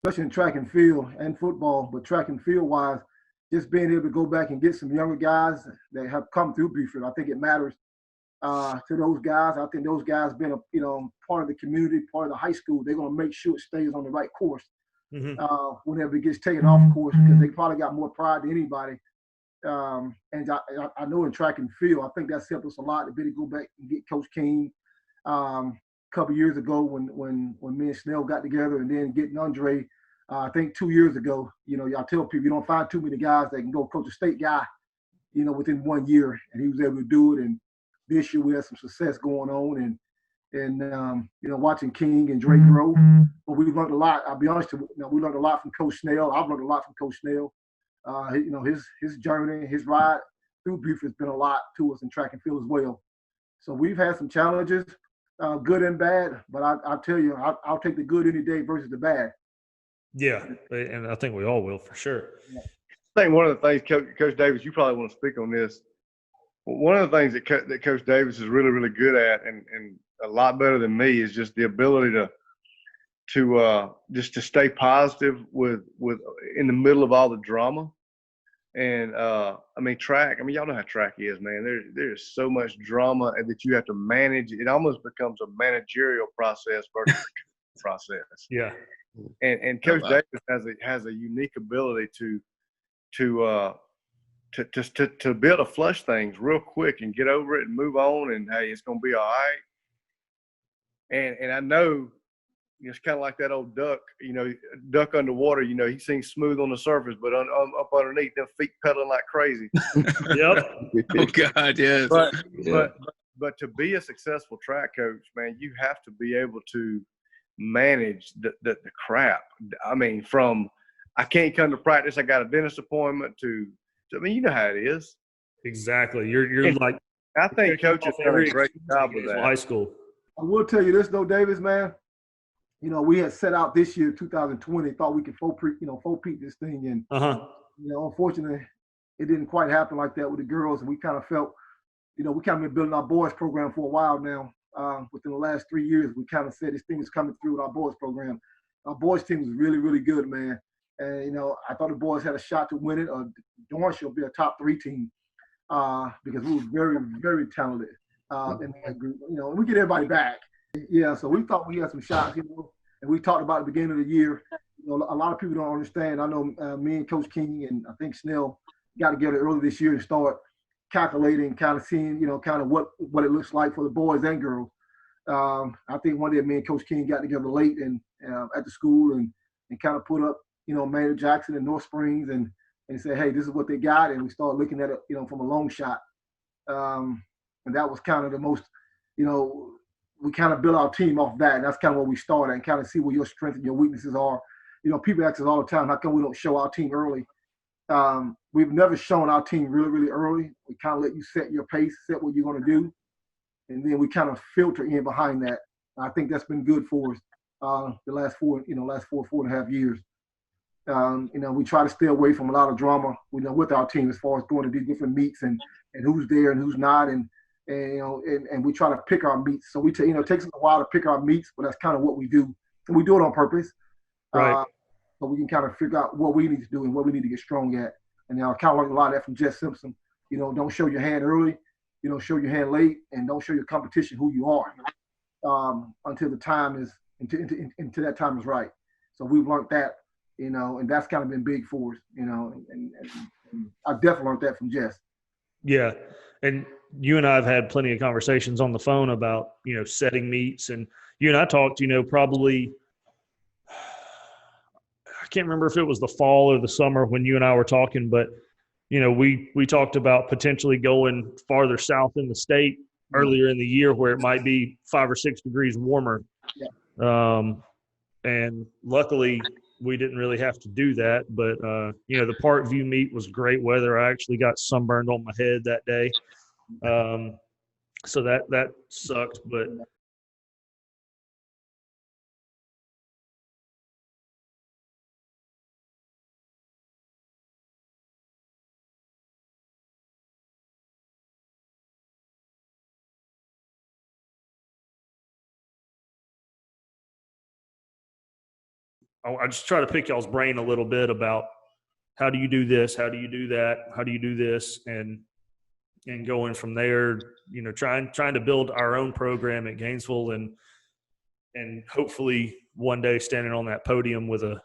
especially in track and field and football, but track and field wise, just being able to go back and get some younger guys that have come through Buford. I think it matters to those guys. I think those guys being a part of the community, part of the high school, they're going to make sure it stays on the right course Mm-hmm. whenever it gets taken off course because they probably got more pride than anybody. And I know in track and field, I think that's helped us a lot to be able to go back and get Coach King. A couple years ago when me and Snell got together, and then getting Andre. I think 2 years ago, I tell people you don't find too many guys that can go coach a state guy, within 1 year, and he was able to do it. And this year we had some success going on, and watching King and Drake grow. But we learned a lot. I'll be honest with you, we learned a lot from Coach Snell. I've learned a lot from Coach Snell. His journey, his ride through Buford's been a lot to us in track and field as well. So we've had some challenges, good and bad. But I tell you, I'll take the good any day versus the bad. Yeah, and I think we all will for sure. I think one of the things, Coach Davis, you probably want to speak on this. One of the things that Coach Davis is really, really good at, and a lot better than me, is just the ability to just to stay positive with in the middle of all the drama. And track. Y'all know how track is, man. There's so much drama that you have to manage. It almost becomes a managerial process versus a process. Yeah. And Coach Davis has a unique ability to be able to flush things real quick and get over it and move on, and hey, it's gonna be all right. And I know it's kind of like that old duck, duck underwater. He seems smooth on the surface, but up underneath, them feet pedaling like crazy. Yep. Oh God, yes. But to be a successful track coach, man, you have to be able to manage the crap. From I can't come to practice, I got a dentist appointment, to you know how it is. Exactly. You're like, I think coaches done a great job with that. High school. I will tell you this though, Davis, man. We had set out this year, 2020, thought we could four-peat this thing, and unfortunately, it didn't quite happen like that with the girls, and we kind of felt, we kind of been building our boys program for a while now. Within the last 3 years, we kind of said this thing is coming through with our boys program. Our boys team was really, really good, man. And, I thought the boys had a shot to win it. Dorrance will be a top 3 team because we were very, very talented in that group. And we get everybody back. Yeah, so we thought we had some shots, and we talked about at the beginning of the year. A lot of people don't understand. I know me and Coach King and I think Snell got together early this year to start calculating, kind of seeing, kind of what it looks like for the boys and girls. I think one day me and Coach King got together late and at the school and kind of put up, Maynard Jackson and North Springs and say, hey, this is what they got, and we started looking at it, from a long shot. And that was kind of the most, we kind of built our team off that. And that's kind of where we started and kind of see where your strengths and your weaknesses are. People ask us all the time, how come we don't show our team early? We've never shown our team really, really early. We kind of let you set your pace, set what you're going to do. And then we kind of filter in behind that. I think that's been good for us the last 4.5 years. We try to stay away from a lot of drama, with our team as far as going to these different meets and who's there and who's not. And we try to pick our meets. So it takes us a while to pick our meets, but that's kind of what we do. And we do it on purpose. Right. So we can kind of figure out what we need to do and what we need to get strong at. And I kind of learned a lot of that from Jess Simpson. Don't show your hand early, show your hand late, and don't show your competition who you are until the time is until that time is right. So we've learned that, and that's kind of been big for us, and I definitely learned that from Jess. Yeah. And you and I have had plenty of conversations on the phone about, setting meets, and you and I talked, probably, I can't remember if it was the fall or the summer when you and I were talking, but, we talked about potentially going farther south in the state earlier in the year where it might be 5 or 6 degrees warmer. Yeah. And luckily we didn't really have to do that, but, the Parkview meet was great weather. I actually got sunburned on my head that day. So that sucked, but I just try to pick y'all's brain a little bit about how do you do this, how do you do that, how do you do this, and going from there, trying to build our own program at Gainesville, and hopefully one day standing on that podium with a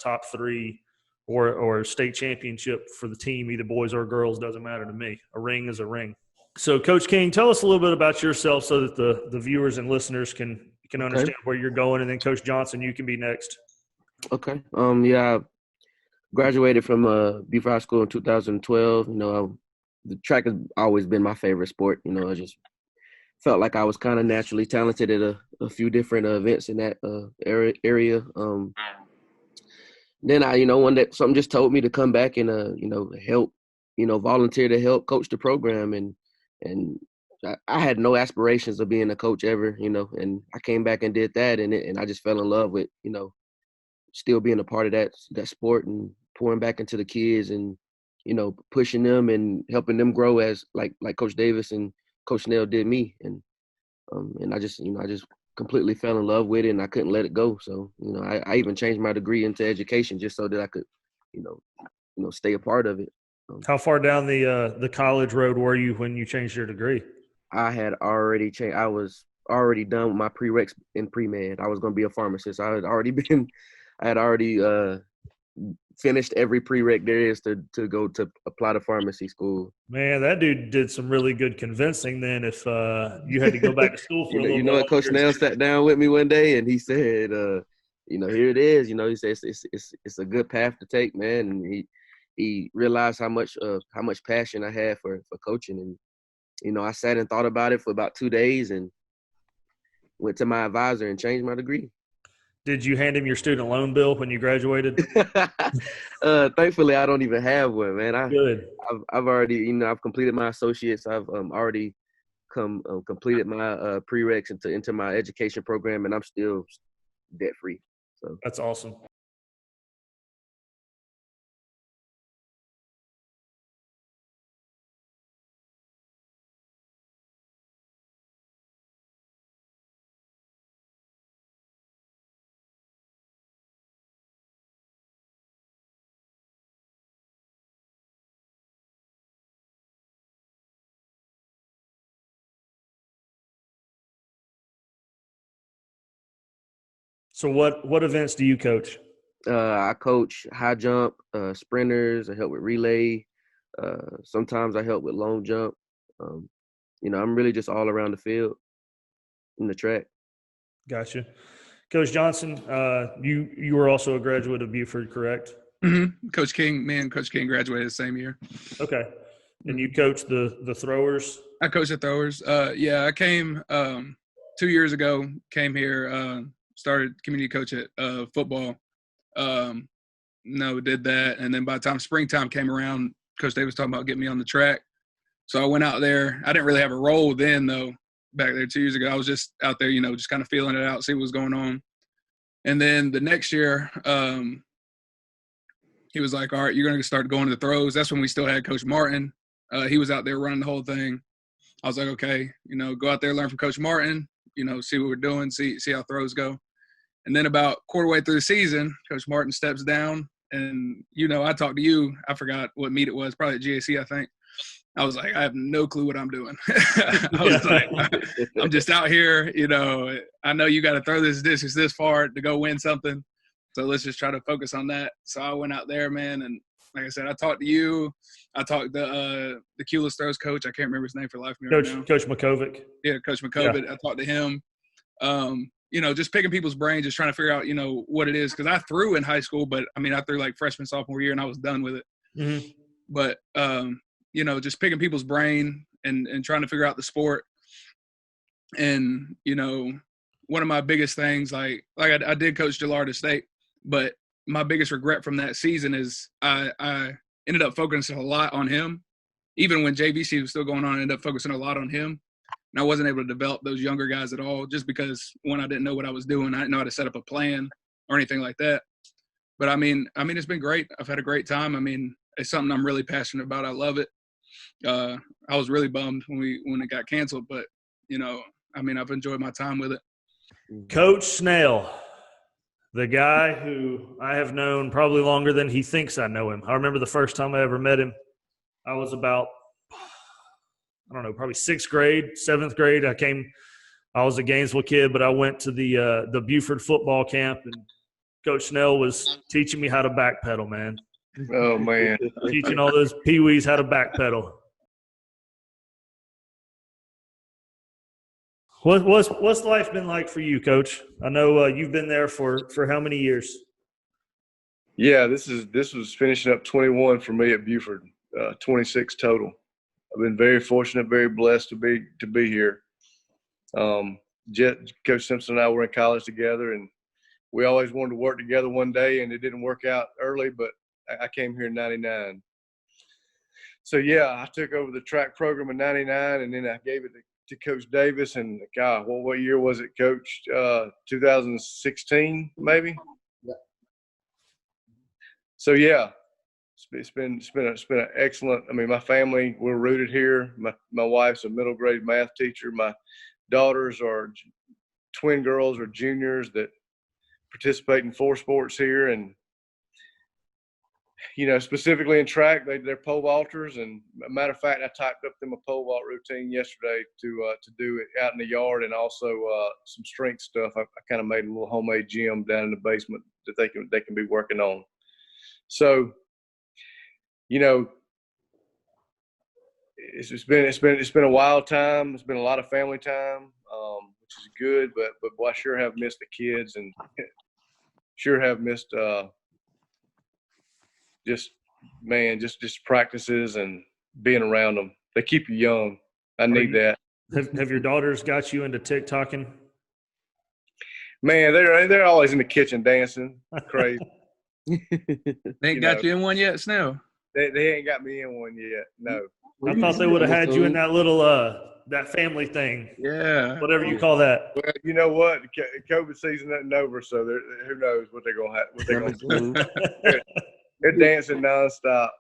top 3 or a state championship for the team, either boys or girls, doesn't matter to me. A ring is a ring. So, Coach King, tell us a little bit about yourself so that the viewers and listeners can understand where you're going, and then Coach Johnson, you can be next. Okay. I graduated from Buford High School in 2012. The track has always been my favorite sport. I just felt like I was kind of naturally talented at a few different events in that area. Then one day something just told me to come back and help, volunteer to help coach the program, and I had no aspirations of being a coach ever, and I came back and did that, and I just fell in love with, still being a part of that sport and pouring back into the kids and, pushing them and helping them grow as like Coach Davis and Coach Snell did me. And I just completely fell in love with it, and I couldn't let it go. So, I even changed my degree into education just so that I could, stay a part of it. How far down the college road were you when you changed your degree? I had already changed. I was already done with my prereqs in pre-med. I was going to be a pharmacist. I had already finished every prereq there is to go to apply to pharmacy school. Man, that dude did some really good convincing then if you had to go back to school for a little bit. What Coach Snell sat down with me one day and he said, here it is. He said it's a good path to take, man. And he realized how much passion I had for coaching. And, I sat and thought about it for about 2 days and went to my advisor and changed my degree. Did you hand him your student loan bill when you graduated? Thankfully, I don't even have one, man. Good. I've already, I've completed my associates. I've already completed my prereqs into my education program, and I'm still debt free. So that's awesome. So what events do you coach? I coach high jump, sprinters. I help with relay. Sometimes I help with long jump. I'm really just all around the field in the track. Gotcha. Coach Johnson, you were also a graduate of Buford, correct? Mm-hmm. Coach King graduated the same year. Okay. And you coached the throwers? I coached the throwers. I came 2 years ago, came here, started community coach at football. Did that. And then by the time springtime came around, Coach Davis was talking about getting me on the track. So I went out there. I didn't really have a role then, though, back there 2 years ago. I was just out there, just kind of feeling it out, see what was going on. And then the next year, he was like, all right, you're going to start going to the throws. That's when we still had Coach Martin. He was out there running the whole thing. I was like, okay, go out there, learn from Coach Martin, see what we're doing, see how throws go. And then about quarter way through the season, Coach Martin steps down. And, I talked to you. I forgot what meet it was, probably at GAC, I think. I was like, I have no clue what I'm doing. I was like, I'm just out here, I know you got to throw this distance this far to go win something. So let's just try to focus on that. So I went out there, man. And like I said, I talked to you. I talked to the Keyless Throws coach. I can't remember his name for life. Coach McCovic. Yeah, Coach McCovic. Yeah. I talked to him. Just picking people's brains, just trying to figure out, what it is. Because I threw in high school, but, I threw like freshman, sophomore year, and I was done with it. Mm-hmm. But, just picking people's brain and trying to figure out the sport. And, one of my biggest things, like I did coach Gillarda State, but my biggest regret from that season is I ended up focusing a lot on him. Even when JVC was still going on, I ended up focusing a lot on him. And I wasn't able to develop those younger guys at all just because, one, I didn't know what I was doing. I didn't know how to set up a plan or anything like that. But, it's been great. I've had a great time. It's something I'm really passionate about. I love it. I was really bummed when it got canceled. But, I've enjoyed my time with it. Coach Snell, the guy who I have known probably longer than he thinks I know him. I remember the first time I ever met him. I was about, I don't know, probably sixth grade, seventh grade. I was a Gainesville kid, but I went to the Buford football camp, and Coach Snell was teaching me how to backpedal, man. Oh, man. Teaching all those peewees how to backpedal. What's life been like for you, Coach? I know you've been there for how many years? Yeah, this was finishing up 21 for me at Buford, 26 total. I've been very fortunate, very blessed to be here. Coach Simpson and I were in college together, and we always wanted to work together one day, and it didn't work out early, but I came here in '99. So, yeah, I took over the track program in '99, and then I gave it to Coach Davis. And, God, what year was it, Coach? 2016, maybe? Yeah. So, yeah, it's been an excellent – I mean, my family, we're rooted here. My wife's a middle grade math teacher. My daughters are twin girls or juniors that participate in 4 sports here. And, you know, specifically in track, they're pole vaulters. And matter of fact, I typed up them a pole vault routine yesterday to do it out in the yard, and also some strength stuff. I kind of made a little homemade gym down in the basement that they can be working on. So, you know, it's been a wild time. It's been a lot of family time, which is good. But boy, I sure have missed the kids, and sure have missed just practices and being around them. They keep you young. I need that. Have your daughters got you into TikToking? Man, they're always in the kitchen dancing, crazy. They ain't got you in one yet, Snell? They ain't got me in one yet. No. I thought they would have had you in that little that family thing. Yeah. Whatever you call that. Well, you know what? COVID season isn't over, so who knows what they're gonna have. What they're gonna do. They're dancing nonstop.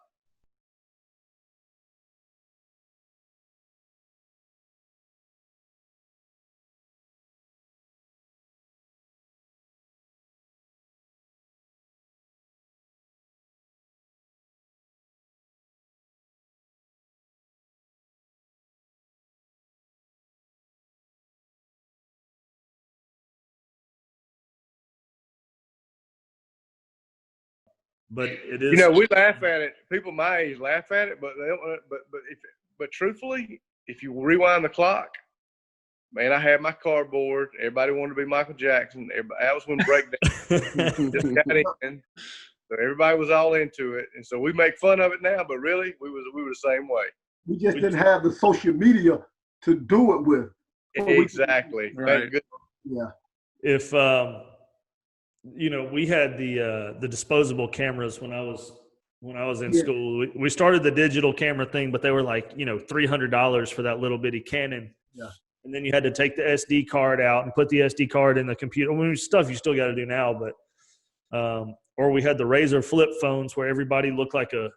But it is. You know, we laugh at it. People my age laugh at it, but they don't. But truthfully, if you rewind the clock, man, I had my cardboard. Everybody wanted to be Michael Jackson. That was when breakdown just got in. So everybody was all into it, and so we make fun of it now. But really, we were the same way. We just didn't have the social media to do it with. Exactly. Right. Yeah. If you know, we had the disposable cameras when I was in school. We started the digital camera thing, but they were like, you know, $300 for that little bitty Canon. Yeah. And then you had to take the SD card out and put the SD card in the computer. I mean, stuff you still got to do now, but or we had the Razor flip phones where everybody looked like a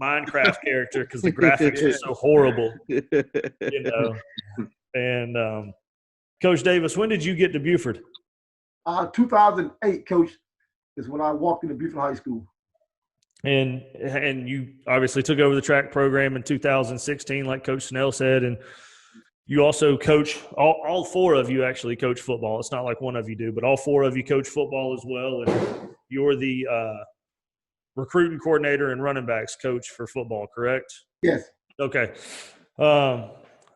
Minecraft character because the graphics were so horrible, you know. And Coach Davis, when did you get to Buford? 2008, Coach, is when I walked into Buford High School. And you obviously took over the track program in 2016, like Coach Snell said, and you also coach – all 4 of you actually coach football. It's not like one of you do, but all 4 of you coach football as well, and you're the recruiting coordinator and running backs coach for football, correct? Yes. Okay.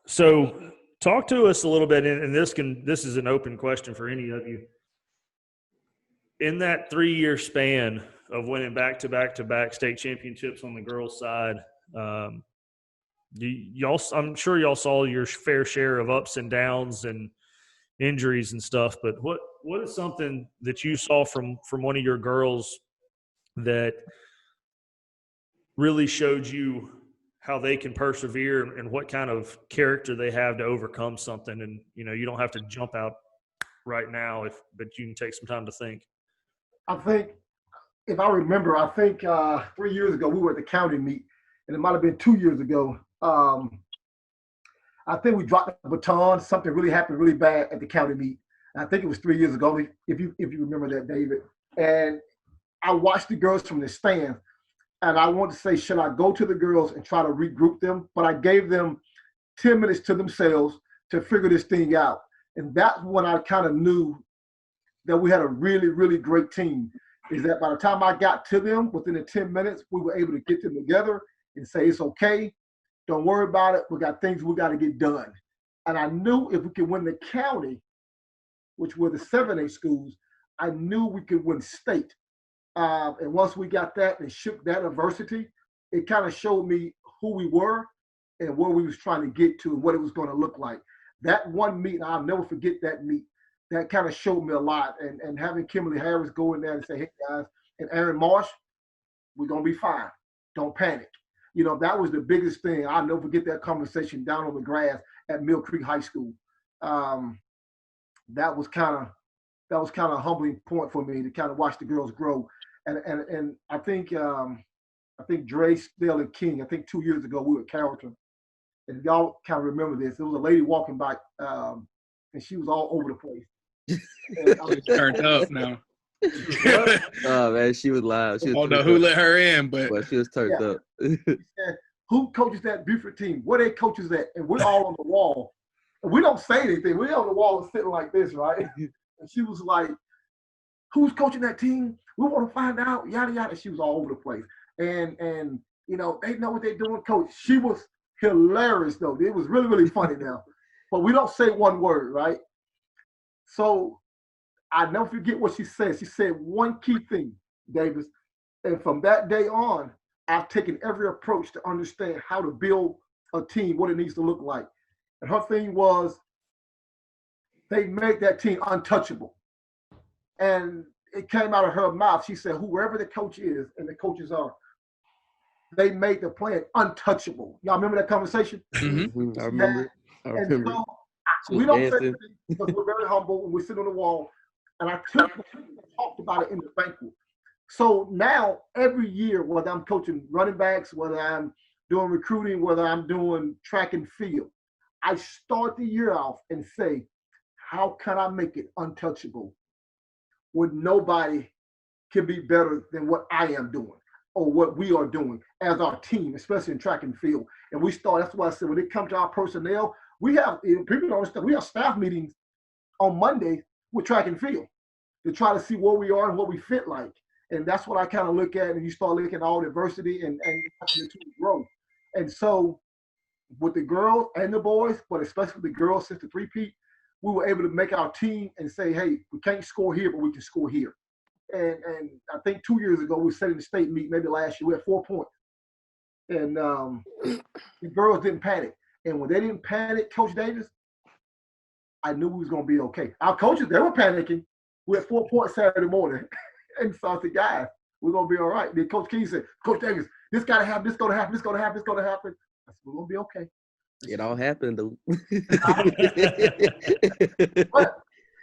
So talk to us a little bit, and this is an open question for any of you. In that 3-year span of winning back-to-back state championships on the girls' side, I'm sure y'all saw your fair share of ups and downs and injuries and stuff. But what is something that you saw from one of your girls that really showed you how they can persevere and what kind of character they have to overcome something? And you know, you don't have to jump out right now, but you can take some time to think. I think, if I remember, 3 years ago we were at the county meet, and it might have been 2 years ago. I think we dropped the baton. Something really happened really bad at the county meet. I think it was 3 years ago, if you remember that, David. And I watched the girls from the stands, and I wanted to say, should I go to the girls and try to regroup them? But I gave them 10 minutes to themselves to figure this thing out. And that's when I kind of knew that we had a really, really great team. Is that by the time I got to them, within the 10 minutes, we were able to get them together and say, it's okay. Don't worry about it. We got things we got to get done. And I knew if we could win the county, which were the 7A schools, I knew we could win state. And once we got that and shook that adversity, it kind of showed me who we were and where we was trying to get to and what it was going to look like. That one meet, I'll never forget that meet. That kind of showed me a lot. And having Kimberly Harris go in there and say, hey, guys, and Aaron Marsh, we're going to be fine. Don't panic. You know, that was the biggest thing. I'll never forget that conversation down on the grass at Mill Creek High School. That was kind of a humbling point for me to kind of watch the girls grow. And I think Dre, Stell, and King, I think 2 years ago we were at Carrollton. And y'all kind of remember this. There was a lady walking by, and she was all over the place. Turned up now. Oh man, she was loud. I don't know who let her in, but she was turned up. She said, who coaches that Buford team? Where they coaches at? And we're all on the wall. And we don't say anything. We're on the wall and sitting like this, right? And she was like, who's coaching that team? We want to find out, yada, yada. She was all over the place. And you know, they know what they're doing, coach. She was hilarious, though. It was really, really funny now. But we don't say one word, right? So I never forget what she said. She said one key thing, Davis. And from that day on, I've taken every approach to understand how to build a team, what it needs to look like. And her thing was they made that team untouchable. And it came out of her mouth. She said, whoever the coach is and the coaches are, they made the plan untouchable. Y'all remember that conversation? Mm-hmm. I remember. And so we don't say anything because we're very humble and we sit on the wall. And I talked about it in the banquet. So now every year, whether I'm coaching running backs, whether I'm doing recruiting, whether I'm doing track and field, I start the year off and say, how can I make it untouchable when nobody can be better than what I am doing or what we are doing as our team, especially in track and field. And we start, that's why I said when it comes to our personnel, we have, people don't understand, we have staff meetings on Monday with track and field to try to see where we are and what we fit like. And that's what I kind of look at, and you start looking at all the diversity and the growth. And so with the girls and the boys, but especially the girls since the three-peat, we were able to make our team and say, hey, we can't score here, but we can score here. And I think 2 years ago, we said in the state meet, maybe last year, we had 4 points. And the girls didn't panic. And when they didn't panic, Coach Davis, I knew we was going to be okay. Our coaches, they were panicking. We had 4 points Saturday morning. And so I said, guys, we're going to be all right. Then Coach King said, Coach Davis, this got to happen, this going to happen, this going to happen, this going to happen. I said, we're going to be okay. It all happened, though. But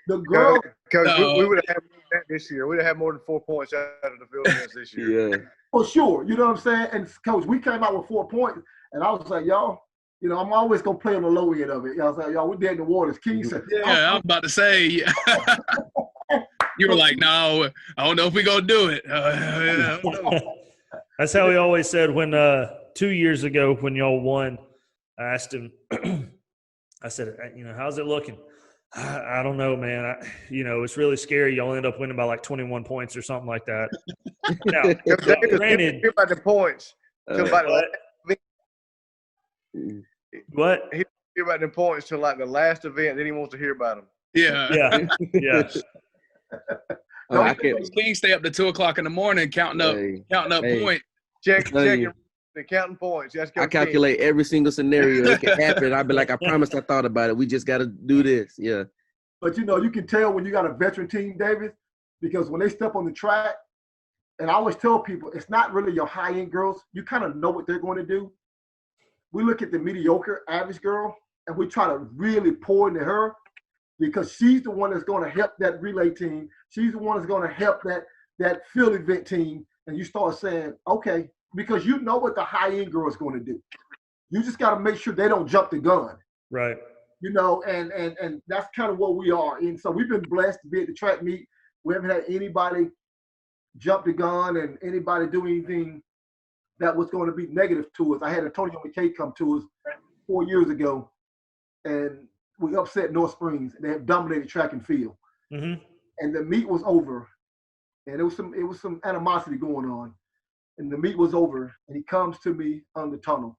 the girl. Coach, we would have had that this year. We'd have had more than 4 points out of the field against this year. Yeah. For sure. You know what I'm saying? And, Coach, we came out with 4 points, and I was like, y'all, you know, I'm always going to play on the low end of it. I was like, y'all, we're dead in the waters. King said, yeah, I'm about to say. You were like, no, I don't know if we're going to do it. That's how he always said when 2 years ago when y'all won, I asked him, I said, you know, how's it looking? I don't know, man. You know, it's really scary. Y'all end up winning by like 21 points or something like that. Now, granted, hear about the points. What? He hear about the points till like the last event, then he wants to hear about them. Yeah. Yeah. I can't. King stay up to 2 o'clock in the morning counting up points. Check the counting points. I calculate every single scenario that can happen. I'd be like, I promised I thought about it. We just got to do this. Yeah. But, you know, you can tell when you got a veteran team, Davis, because when they step on the track, and I always tell people, it's not really your high-end girls. You kind of know what they're going to do. We look at the mediocre, average girl, and we try to really pour into her because she's the one that's going to help that relay team. She's the one that's going to help that field event team. And you start saying, okay, because you know what the high-end girl is going to do. You just got to make sure they don't jump the gun. Right. you know, and that's kind of what we are. And so we've been blessed to be at the track meet. We haven't had anybody jump the gun and anybody do anything that was going to be negative to us. I had Antonio McKay come to us 4 years ago, and we upset North Springs. They have dominated track and field. Mm-hmm. And the meet was over, and it was some animosity going on. And the meet was over, and he comes to me on the tunnel.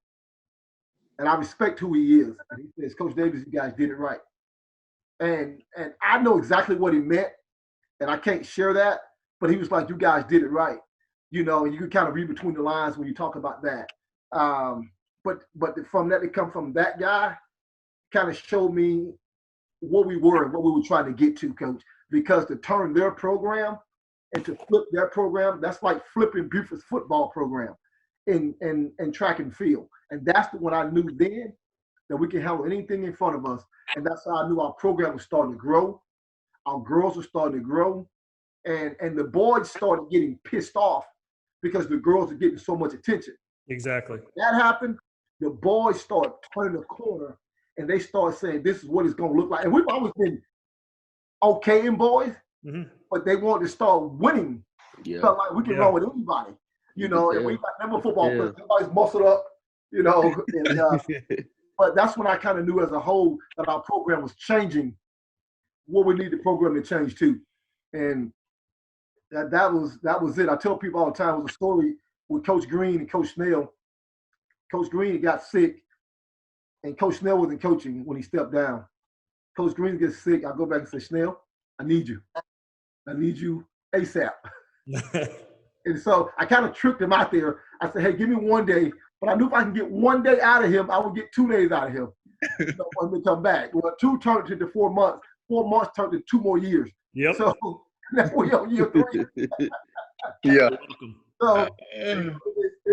And I respect who he is. And he says, Coach Davis, you guys did it right. And I know exactly what he meant, and I can't share that, but he was like, you guys did it right. You know, and you can kind of read between the lines when you talk about that. But from that, it come from that guy, kind of showed me what we were and what we were trying to get to, Coach. Because to turn their program and to flip their program, that's like flipping Buford's football program in track and field. And that's when I knew then that we can handle anything in front of us. And that's how I knew our program was starting to grow. Our girls were starting to grow. And the boys started getting pissed off because the girls are getting so much attention. Exactly. That happened. The boys started turning the corner, and they started saying, this is what it's going to look like. And we've always been okay in boys, but they wanted to start winning. Yeah. Felt like we can run with anybody, you know, and we got number football players. Everybody's muscled up, you know. And, but that's when I kind of knew as a whole that our program was changing what we need the program to change to. And that was it. I tell people all the time, it was a story with Coach Green and Coach Snell. Coach Green got sick, and Coach Snell wasn't coaching when he stepped down. Coach Green gets sick. I go back and say, Snell, I need you. I need you ASAP. And so I kind of tricked him out there. I said, hey, give me 1 day. But I knew if I can get 1 day out of him, I would get 2 days out of him for him to come back. Well, 2 turned into 4 months. 4 months turned into 2 more years. Yep. So now we're on year 3. Yeah. So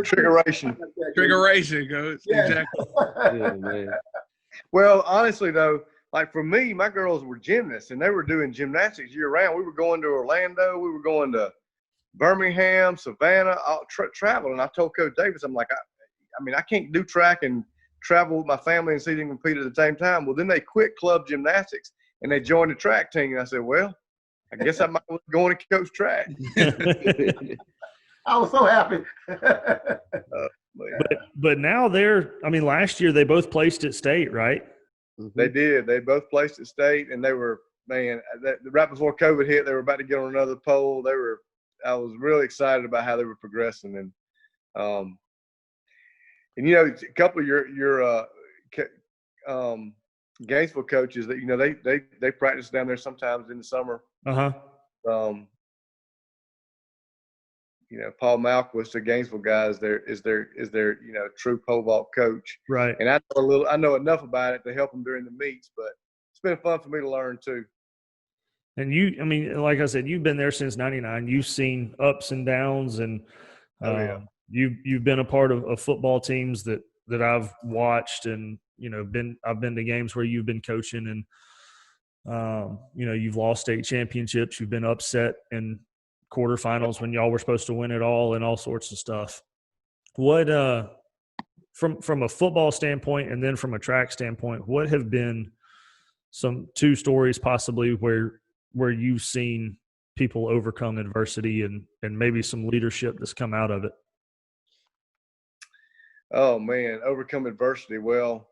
triggeration. Triggeration goes. Yeah. Exactly. Yeah, man. Well, honestly, though, like for me, my girls were gymnasts, and they were doing gymnastics year round. We were going to Orlando. We were going to Birmingham, Savannah, traveling. I told Coach Davis, I'm like, I mean, I can't do track and travel with my family and see them compete at the same time. Well, then they quit club gymnastics, and they joined the track team. And I said, well, I guess I might be going to coach track. I was so happy. But now last year they both placed at state, right? They did. They both placed at state, and they were, man, right before COVID hit, they were about to get on another pole. I was really excited about how they were progressing. And you know, a couple of your Gainesville coaches that, you know, they practice down there sometimes in the summer. You know, Paul Malquist, the Gainesville guy, is their you know, true pole vault coach. Right. And I know enough about it to help them during the meets, but it's been fun for me to learn too. And you, I mean, like I said, you've been there since '99. You've seen ups and downs, and you've been a part of football teams that I've watched, and you know, I've been to games where you've been coaching, and you know, you've lost state championships. You've been upset in quarterfinals when y'all were supposed to win it all, and all sorts of stuff. What from a football standpoint, and then from a track standpoint, what have been some 2 stories possibly where you've seen people overcome adversity and maybe some leadership that's come out of it? Oh man, overcome adversity. Well,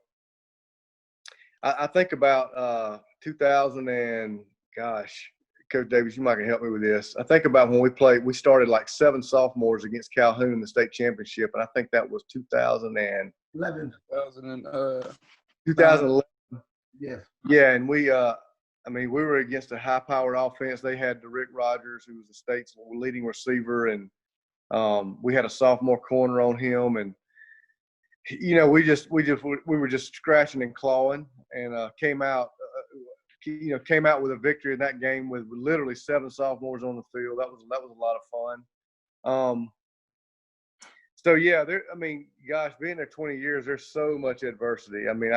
I think about 2000 and gosh, Coach Davis, you might can help me with this. I think about when we started like 7 sophomores against Calhoun in the state championship, and I think that was 2011. 2011. Yes. Yeah, and we we were against a high-powered offense. They had Rick Rogers, who was the state's leading receiver, and we had a sophomore corner on him, and you know, we were just scratching and clawing, and came out with a victory in that game with literally 7 sophomores on the field. That was a lot of fun. So yeah, gosh, being there 20 years, there's so much adversity. I mean,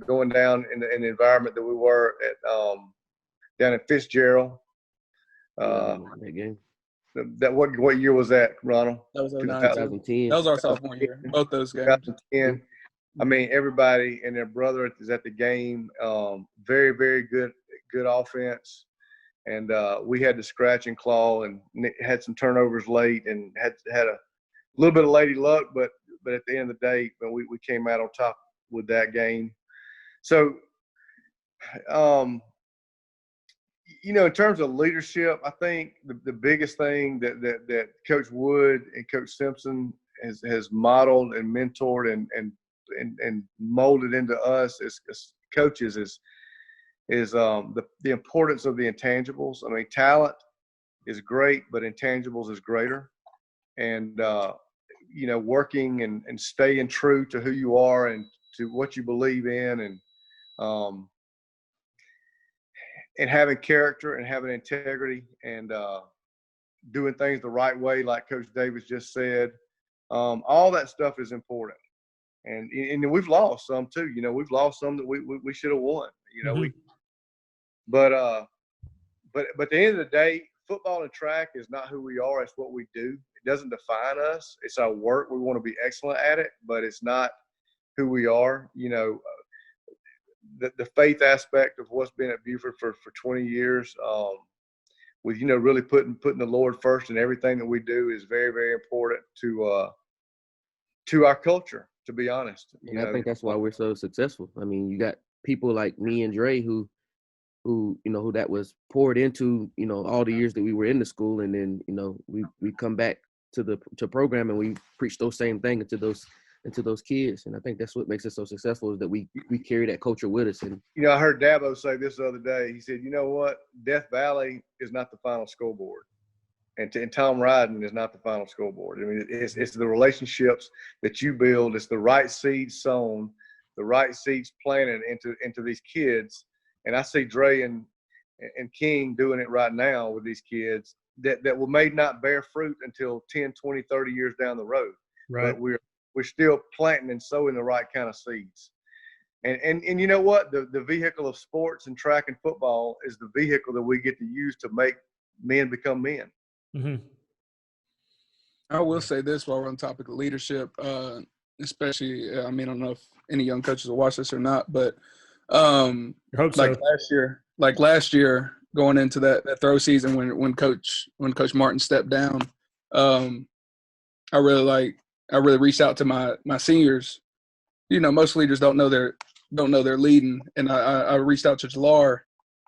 going down in the environment that we were at down at Fitzgerald. That game. That what year was that, Ronald? That was 2010. That was our sophomore year. Both those games. 2010. I mean, everybody and their brother is at the game. Very, very good offense. And we had to scratch and claw and had some turnovers late and had a little bit of lady luck, but at the end of the day, we came out on top with that game. So, in terms of leadership, I think the biggest thing that Coach Wood and Coach Simpson has modeled and mentored and molded into us as coaches is the importance of the intangibles. I mean, talent is great, but intangibles is greater. And working and staying true to who you are and to what you believe in, and having character and having integrity and doing things the right way, like Coach Davis just said. All that stuff is important. And we've lost some too. We've lost some that we should have won. But at the end of the day, football and track is not who we are. It's what we do. It doesn't define us. It's our work. We want to be excellent at it, but it's not who we are. The faith aspect of what's been at Buford for 20 years, with really putting the Lord first in everything that we do is very, very important to our culture. To be honest, I think that's why we're so successful. I mean, you got people like me and Dre who that was poured into all the years that we were in the school, and then we come back to program and we preach those same things into those kids, and I think that's what makes us so successful is that we carry that culture with us. And I heard Dabo say this the other day. He said, "You know what? Death Valley is not the final scoreboard, and Tom Ryden is not the final scoreboard. I mean, it's the relationships that you build. It's the right seeds sown, the right seeds planted into these kids." And I see Dre and King doing it right now with these kids that may not bear fruit until 10, 20, 30 years down the road. Right. But we're still planting and sowing the right kind of seeds. And you know what? The vehicle of sports and track and football is the vehicle that we get to use to make men become men. Mm-hmm. I will say this while we're on the topic of leadership, especially, I don't know if any young coaches will watch this or not, but I hope so. last year going into that throw season when Coach Martin stepped down, I really reached out to my seniors. Most leaders don't know they're leading, and I reached out to Jalar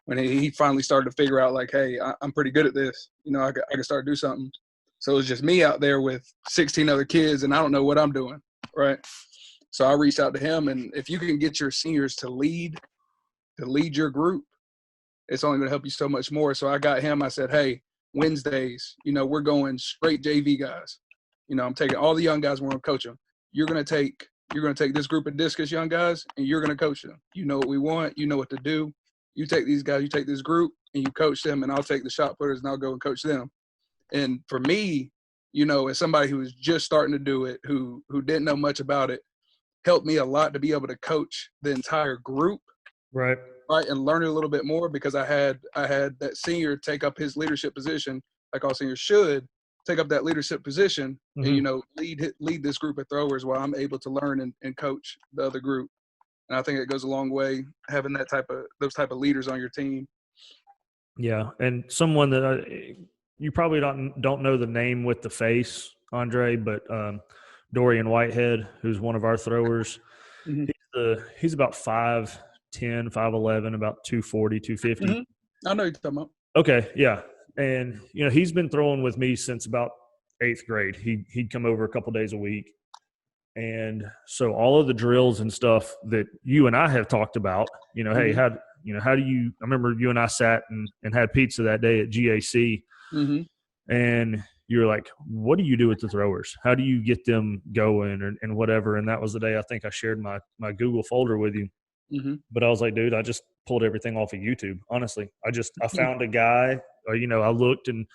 when he finally started to figure out like, hey, I'm pretty good at this. I can start to do something. So it was just me out there with 16 other kids, and I don't know what I'm doing, right? So I reached out to him, and if you can get your seniors to lead your group, it's only going to help you so much more. So I got him. I said, hey, Wednesdays, we're going straight JV guys. I'm taking all the young guys. We're going to coach them. You're going to take this group of discus young guys, and you're going to coach them. You know what we want. You know what to do. You take these guys. You take this group, and you coach them. And I'll take the shot putters, and I'll go and coach them. And for me, as somebody who was just starting to do it, who didn't know much about it, helped me a lot to be able to coach the entire group, right, and learn it a little bit more because I had that senior take up his leadership position, like all seniors should take up that leadership position, and lead this group of throwers while I'm able to learn and coach the other group. And I think it goes a long way having those type of leaders on your team. Yeah, and someone that you probably don't know the name with the face, Andre, but Dorian Whitehead, who's one of our throwers. Mm-hmm. He's about 5'10", 5'11", about 240, 250. Mm-hmm. I know you're talking about. Okay, yeah. And, he's been throwing with me since about 8th grade. He'd come over a couple days a week. And so all of the drills and stuff that you and I have talked about, hey, how do you – I remember you and I sat and had pizza that day at GAC. Mm-hmm. And you're like, what do you do with the throwers? How do you get them going and whatever? And that was the day I think I shared my Google folder with you. Mm-hmm. But I was like, dude, I just pulled everything off of YouTube. Honestly, I found a guy, I looked and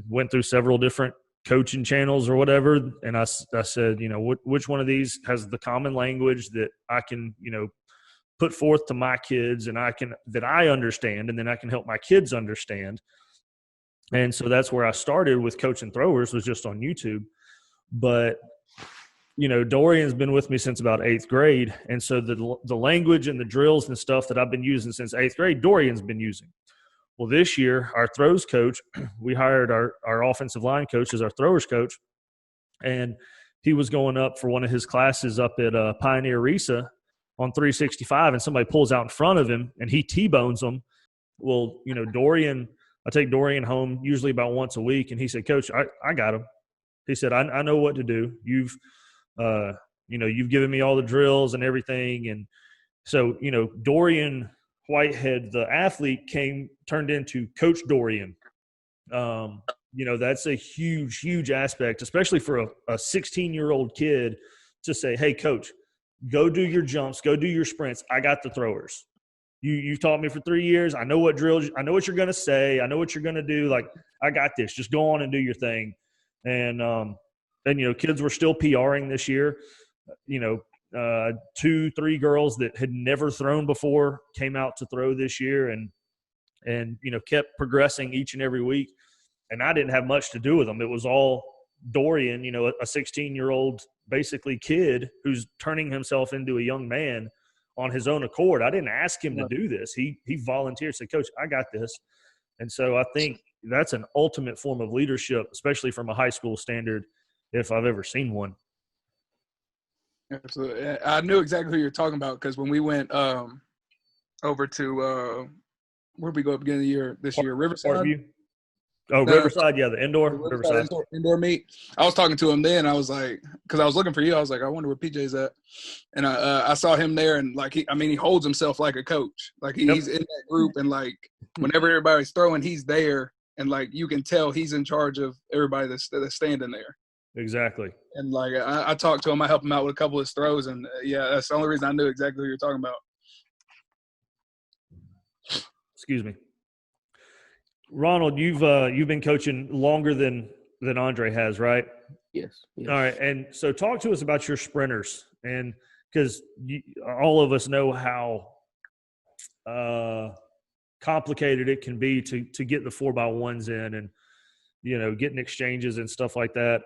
went through several different coaching channels or whatever. And I said, which one of these has the common language that I can, put forth to my kids and that I understand, and then I can help my kids understand. And so that's where I started with coaching throwers, was just on YouTube. But Dorian's been with me since about 8th grade. And so the language and the drills and stuff that I've been using since 8th grade, Dorian's been using. Well, this year, our throws coach, we hired our offensive line coach as our throwers coach. And he was going up for one of his classes up at Pioneer Risa on 365, and somebody pulls out in front of him, and he T-bones them. Well, Dorian, I take Dorian home usually about once a week, and he said, Coach, I got him. He said, I know what to do. You've given me all the drills and everything. And so, Dorian Whitehead, the athlete, turned into Coach Dorian. That's a huge, huge aspect, especially for a 16-year-old kid to say, hey, Coach, go do your jumps, go do your sprints. I got the throwers. You've taught me for 3 years. I know what drills, I know what you're going to say. I know what you're going to do. Like, I got this. Just go on and do your thing. And kids were still PRing this year. 2-3 girls that had never thrown before came out to throw this year and kept progressing each and every week. And I didn't have much to do with them. It was all Dorian, a 16-year-old basically kid who's turning himself into a young man on his own accord. I didn't ask him to do this. He volunteered, said, Coach, I got this. And so I think that's an ultimate form of leadership, especially from a high school standard, if I've ever seen one. Absolutely. I knew exactly who you're talking about because when we went over to where'd we go at the beginning of the year this year? Riverside? Parkview? Oh, no, Riverside, yeah, the indoor. Riverside. Indoor meet. I was talking to him then. I was like, because I was looking for you. I was like, I wonder where PJ's at. And I saw him there, and like he holds himself like a coach. Like he's in that group, and like whenever everybody's throwing, he's there, and like you can tell he's in charge of everybody that's standing there. Exactly. And like I talked to him, I helped him out with a couple of his throws, and that's the only reason I knew exactly who you're talking about. Excuse me. Ronald, you've been coaching longer than Andre has, right? Yes. All right, and so talk to us about your sprinters, and because all of us know how complicated it can be to get the 4x1s in, and getting exchanges and stuff like that.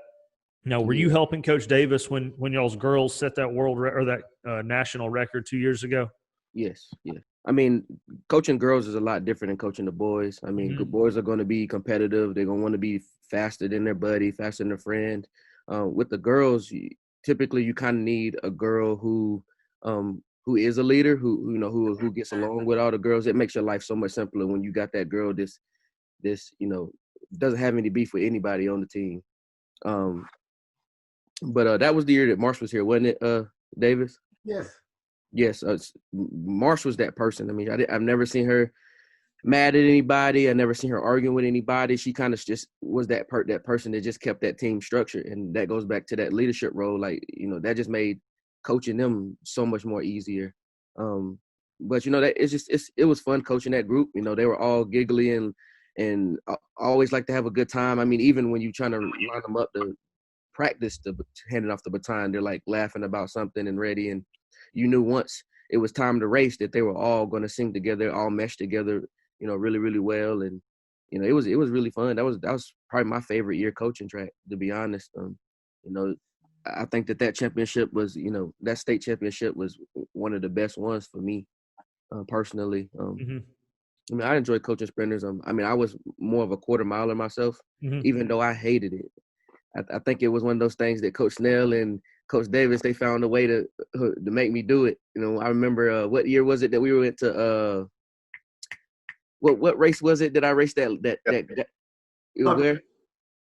Now, were you helping Coach Davis when y'all's girls set that that national record 2 years ago? Yes. I mean, coaching girls is a lot different than coaching the boys. I mean, good boys are going to be competitive. They're going to want to be faster than their buddy, faster than their friend. With the girls, typically you kind of need a girl who is a leader, who gets along with all the girls. It makes your life so much simpler when you got that girl this doesn't have any beef with anybody on the team. But that was the year that Marsh was here, wasn't it, Davis? Yes. Yes, Marsh was that person. I mean, I've never seen her mad at anybody. I never seen her arguing with anybody. She kind of just was that person that just kept that team structured, and that goes back to that leadership role. Like, that just made coaching them so much more easier. But that it was fun coaching that group. They were all giggly and always like to have a good time. I mean, even when you're trying to line them up to practice handing off the baton, they're like laughing about something and ready. And you knew once it was time to race that they were all going to sing together, all mesh together, really, really well. And, it was really fun. That was probably my favorite year coaching track, to be honest. I think that championship was, that state championship was one of the best ones for me personally. I mean, I enjoyed coaching sprinters. I was more of a quarter miler myself, even though I hated it. I think it was one of those things that Coach Snell and Coach Davis, they found a way to make me do it. I remember what year was it that we went to what race was it that I raced that it was where?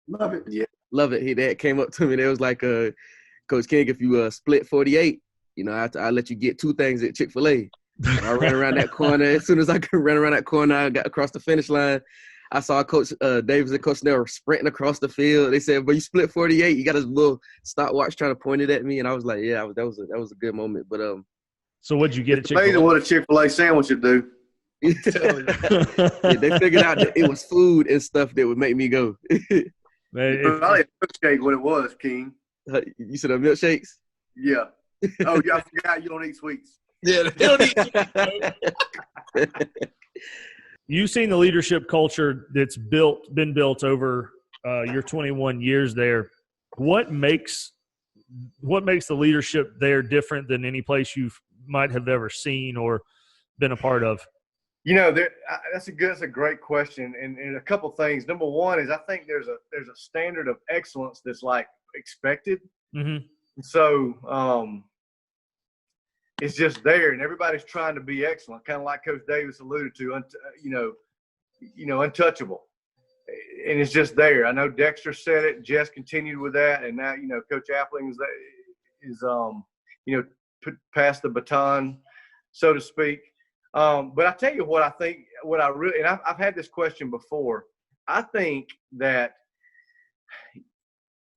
Love it. Yeah. Love it. That came up to me. They was like, Coach King, if you split 48, I let you get 2 things at Chick-fil-A. I ran around that corner. As soon as I could run around that corner, I got across the finish line. I saw Coach Davis and Coach Snell sprinting across the field. They said, "But you split 48." You got his little stopwatch trying to point it at me, and I was like, "Yeah, that was a good moment." But so what'd you get at Chick-fil-A? Amazing what a Chick-fil-A sandwich would do. Yeah, they figured out that it was food and stuff that would make me go. Man, probably a milkshake. What it was, King? You said a milkshakes? Yeah. Oh, yeah. I forgot you don't eat sweets. Yeah, they don't eat sweets. You've seen the leadership culture that's been built over your 21 years there. What makes what makes the leadership there different than any place you might have ever seen or been a part of? That's a great question, and a couple things. Number one is I think there's a standard of excellence that's like expected, and so it's just there, and everybody's trying to be excellent, kind of like Coach Davis alluded to, untouchable, and it's just there. I know Dexter said it, Jess continued with that, and now Coach Appling is passed the baton, so to speak. But I tell you what I think, and I've had this question before. I think that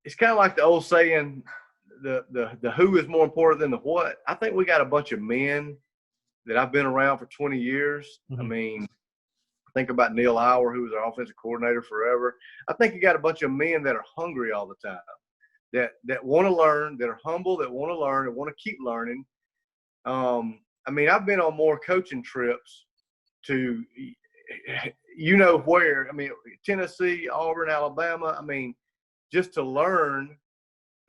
it's kind of like the old saying, the who is more important than the what. I think we got a bunch of men that I've been around for 20 years. I mean, think about Neil Auer, who was our offensive coordinator forever. I think you got a bunch of men that are hungry all the time, that want to learn, that are humble, that want to learn, that want to keep learning. I mean, I've been on more coaching trips to, where. I mean, Tennessee, Auburn, Alabama. I mean, just to learn,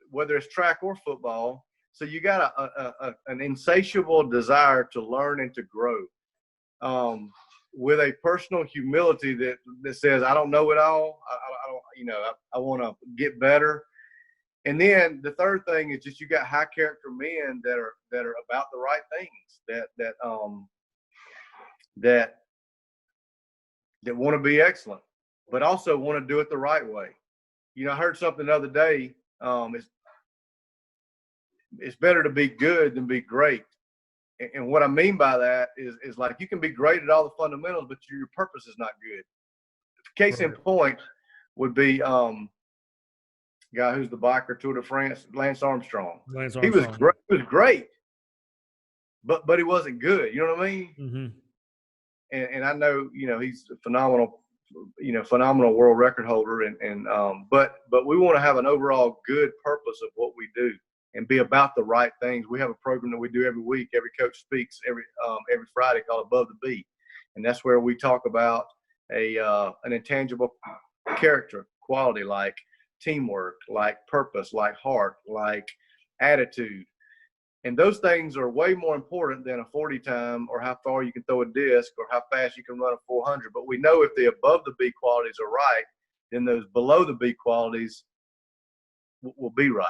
whether it's track or football. So you got an insatiable desire to learn and to grow, with a personal humility that says, I don't know it all. I want to get better. And then the third thing is just you got high character men that are about the right things, that want to be excellent, but also want to do it the right way. I heard something the other day. It's better to be good than be great. And what I mean by that is like you can be great at all the fundamentals, but your purpose is not good. Case in point would be guy who's the biker Tour de France, Lance Armstrong. He was great, but he wasn't good. You know what I mean? Mm-hmm. And I know he's a phenomenal world record holder, but we want to have an overall good purpose of what we do and be about the right things. We have a program that we do every week. Every coach speaks every Friday called Above the Beat, and that's where we talk about an intangible character quality like teamwork, like purpose, like heart, like attitude. And those things are way more important than a 40 time or how far you can throw a disc or how fast you can run a 400. But we know if the above the B qualities are right, then those below the B qualities will be right.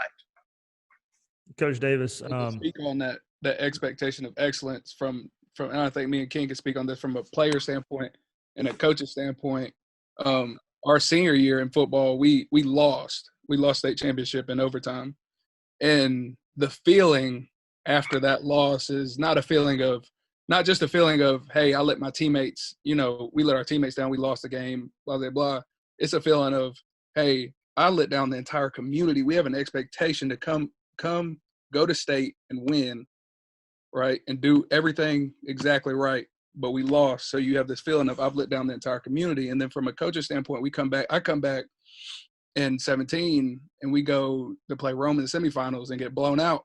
Coach Davis, speak on that expectation of excellence from, and I think me and King can speak on this from a player standpoint and a coach's standpoint. Our senior year in football, we lost state championship in overtime, and the feeling after that loss is not just a feeling of, hey, I let my teammates, we let our teammates down, we lost the game, blah blah blah. It's a feeling of, hey, I let down the entire community. We have an expectation to come go to state and win, right, and do everything exactly right. But we lost. So you have this feeling of I've let down the entire community. And then from a coach's standpoint, I come back in 17 and we go to play Rome in the semifinals and get blown out,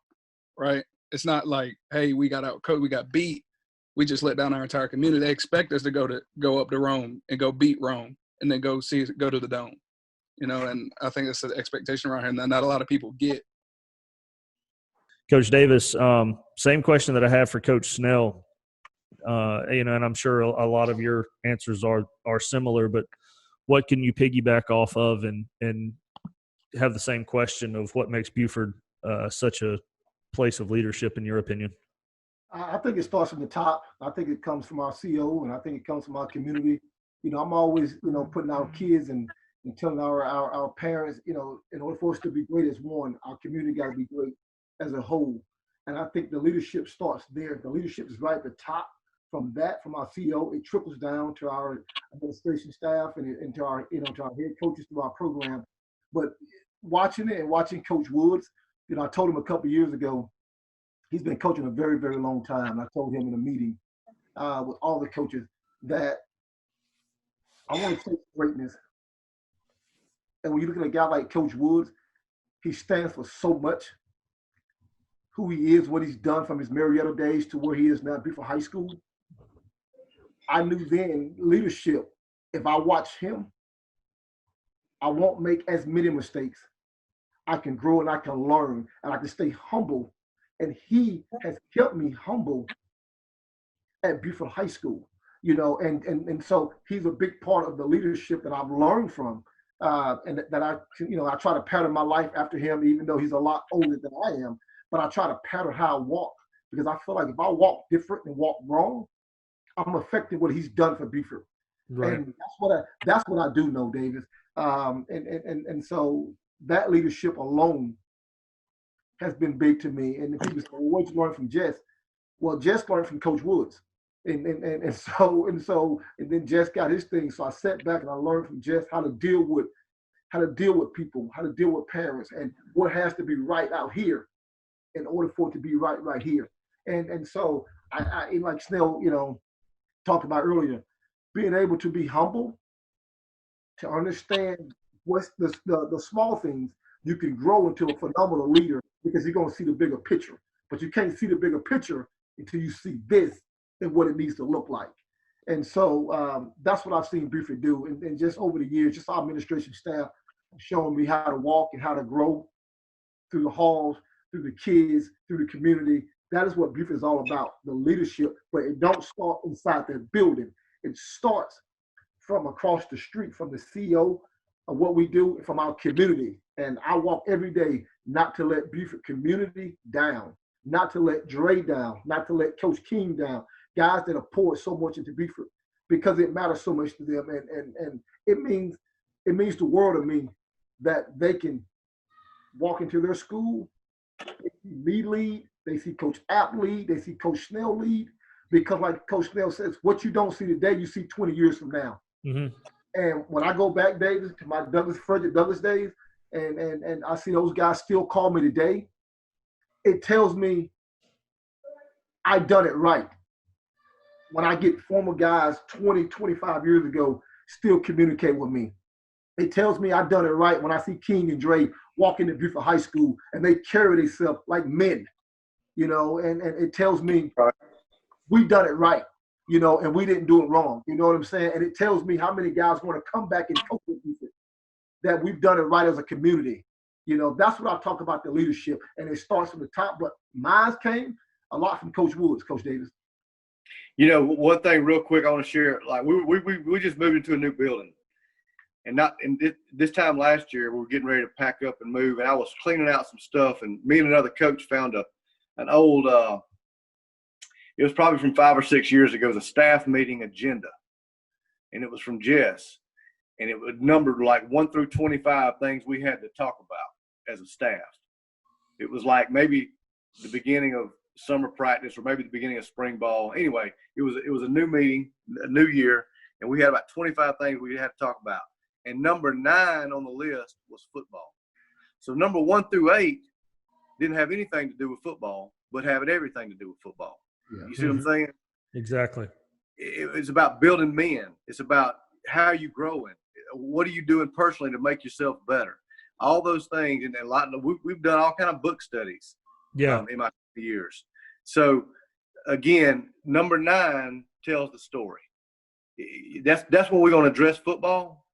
right? It's not like, hey, we got out coached, we got beat. We just let down our entire community. They expect us to go up to Rome and go beat Rome and then go to the Dome, and I think that's the expectation around here that not a lot of people get. Coach Davis, same question that I have for Coach Snell. And I'm sure a lot of your answers are similar, but what can you piggyback off of and have the same question of what makes Buford such a place of leadership in your opinion? I think it starts from the top. I think it comes from our CO, and I think it comes from our community. I'm always, putting our kids and telling our parents, in order for us to be great as one, our community got to be great as a whole. And I think the leadership starts there. The leadership is right at the top. From our CEO, it trickles down to our administration staff and to our, to our head coaches through our program. But watching Coach Woods, I told him a couple of years ago, he's been coaching a very, very long time. I told him in a meeting with all the coaches that I want to take greatness. And when you look at a guy like Coach Woods, he stands for so much. Who he is, what he's done from his Marietta days to where he is now at Buford High School. I knew then leadership, if I watch him, I won't make as many mistakes. I can grow and I can learn and I can stay humble. And he has kept me humble at Buford High School, and so he's a big part of the leadership that I've learned from, and that I try to pattern my life after him, even though he's a lot older than I am. But I try to pattern how I walk because I feel like if I walk different and walk wrong, I'm affecting what he's done for Buford. Right. And that's what I do know, Davis. And so that leadership alone has been big to me. And people say, well, what did you learn from Jess? Well, Jess learned from Coach Woods. And then Jess got his thing. So I sat back and I learned from Jess how to deal with people, how to deal with parents, and what has to be right out here in order for it to be right here. And so I like Snell, talked about earlier, being able to be humble, to understand what's the small things, you can grow into a phenomenal leader because you're going to see the bigger picture. But you can't see the bigger picture until you see this and what it needs to look like. And so that's what I've seen Buford do. And just over the years, just our administration staff showing me how to walk and how to grow through the halls, through the kids, through the community. That is what Buford is all about, the leadership. But it don't start inside that building. It starts from across the street, from the CEO of what we do, from our community. And I walk every day not to let Buford community down, not to let Dre down, not to let Coach King down, guys that have poured so much into Buford because it matters so much to them. And it means the world to me that they can walk into their school, they see me lead, they see Coach App lead, they see Coach Snell lead, because like Coach Snell says, what you don't see today, you see 20 years from now. Mm-hmm. And when I go back, Davis, to my Frederick Douglass days, and I see those guys still call me today, it tells me I done it right. When I get former guys 20, 25 years ago still communicate with me, it tells me I done it right when I see King and Dre walk into Buford High School and they carry themselves like men, and it tells me we done it right, and we didn't do it wrong. You know what I'm saying? And it tells me how many guys want to come back and coach with Buford, that we've done it right as a community. That's what I talk about, the leadership, and it starts from the top. But mine came a lot from Coach Woods, Coach Davis. One thing real quick I want to share. Like we just moved into a new building, and this time last year we were getting ready to pack up and move, and I was cleaning out some stuff, and me and another coach found an old. It was probably from 5 or 6 years ago. It was a staff meeting agenda, and it was from Jess, and it was numbered like 1 through 25 things we had to talk about as a staff. It was like maybe the beginning of summer practice or maybe the beginning of spring ball. Anyway, it was a new meeting, a new year, and we had about 25 things we had to talk about. And number 9 on the list was football. So number 1 through 8 didn't have anything to do with football, but had everything to do with football. Yeah. You see what I'm saying? Exactly. It's about building men. It's about how are you growing? What are you doing personally to make yourself better? All those things, and a lot. We've done all kind of book studies. Yeah. In my years. So again, number 9 tells the story. That's what we're going to address football.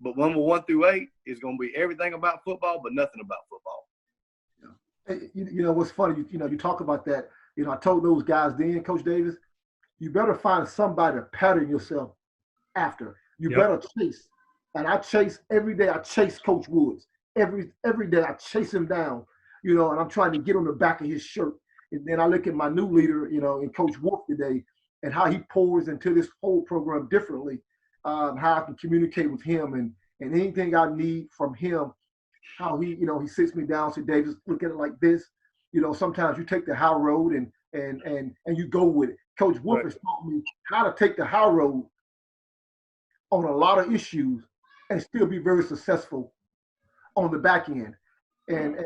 But number 1 through 8 is going to be everything about football, but nothing about football. Yeah. What's funny? You talk about that. I told those guys then, Coach Davis, you better find somebody to pattern yourself after. You better chase. And I chase every day. I chase Coach Woods every day. I chase him down. And I'm trying to get on the back of his shirt. And then I look at my new leader, in Coach Wolf today, and how he pours into this whole program differently, how I can communicate with him and anything I need from him, how he sits me down, said, Davis, look at it like this. Sometimes you take the high road and you go with it. Coach Wolf has taught me how to take the high road on a lot of issues and still be very successful on the back end. And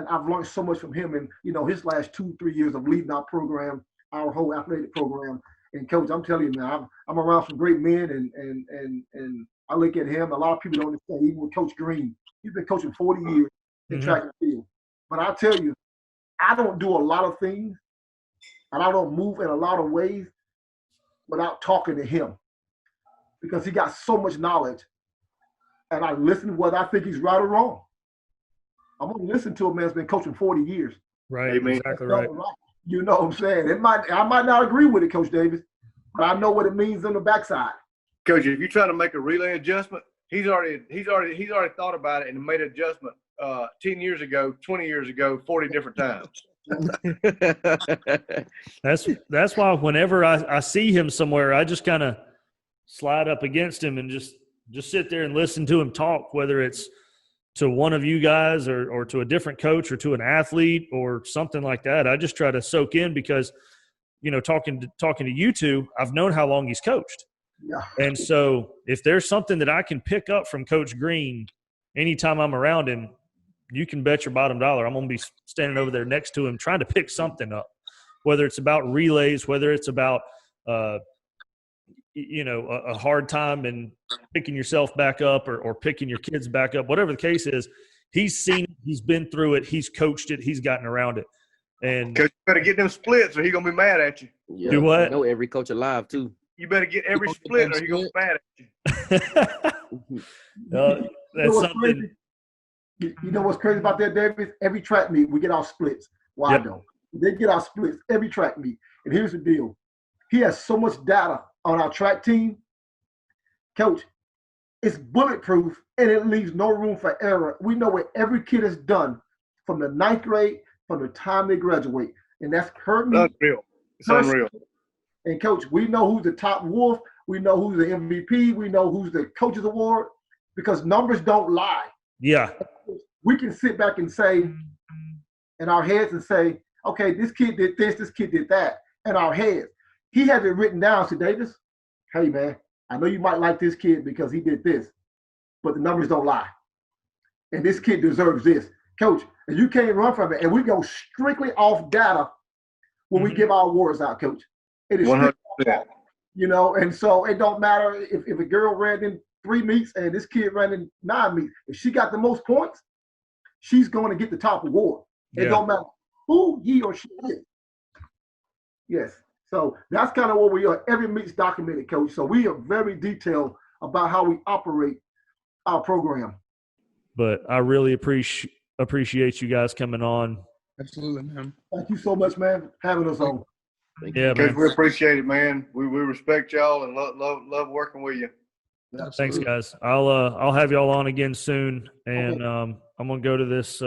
I've learned so much from him and, his last 2-3 years of leading our program, our whole athletic program. And Coach, I'm telling you, man, I'm around some great men and I look at him. A lot of people don't understand, even with Coach Green, he's been coaching 40 years in track and field. But I tell you, I don't do a lot of things and I don't move in a lot of ways without talking to him because he got so much knowledge and I listen whether I think he's right or wrong. I'm gonna listen to a man that's been coaching 40 years. Right, Amen. exactly right. You know what I'm saying? I might not agree with it, Coach Davis, but I know what it means on the backside. Coach, if you're trying to make a relay adjustment, he's already thought about it and made an adjustment 10 years ago, 20 years ago, 40 different times. That's why whenever I see him somewhere, I just kind of slide up against him and just sit there and listen to him talk, whether it's to one of you guys or to a different coach or to an athlete or something like that. I just try to soak in because, you know, talking to you two, I've known how long he's coached. Yeah. And so if there's something that I can pick up from Coach Green anytime I'm around him, you can bet your bottom dollar I'm going to be standing over there next to him trying to pick something up, whether it's about relays, whether it's about, a hard time and picking yourself back up or picking your kids back up, whatever the case is. He's seen it, he's been through it, he's coached it, he's gotten around it. And Coach, you better get them splits or he's going to be mad at you. Yeah, do what? I know every coach alive, too. You better get every split or he's going to be mad at you. That's something. You know what's crazy about that, Davis? Every track meet, we get our splits. Well, Yep. I don't. They get our splits every track meet. And here's the deal. He has so much data on our track team. Coach, it's bulletproof and it leaves no room for error. We know what every kid has done from the 9th grade, from the time they graduate. And that's hurt me. Unreal. It's unreal. And Coach, we know who's the top wolf. We know who's the MVP. We know who's the coach's award because numbers don't lie. Yeah. We can sit back and say in our heads and say, okay, this kid did this kid did that. In our heads. He has it written down to Davis. Hey, man, I know you might like this kid because he did this, but the numbers don't lie. And this kid deserves this. Coach, and you can't run from it. And we go strictly off data when we give our awards out, Coach. It is 100%. You know, and so it don't matter if a girl ran in 3 meets and this kid ran in 9 meets. If she got the most points, she's going to get the top award. It don't matter who he or she is. Yes. So that's kind of what we are. Every meet's documented, Coach. So we are very detailed about how we operate our program. But I really appreciate you guys coming on. Absolutely, man. Thank you so much, man, having us on. Yeah, Coach, man. we appreciate it, man. We respect y'all and love working with you. Thanks, guys. I'll have y'all on again soon, and I'm gonna go to this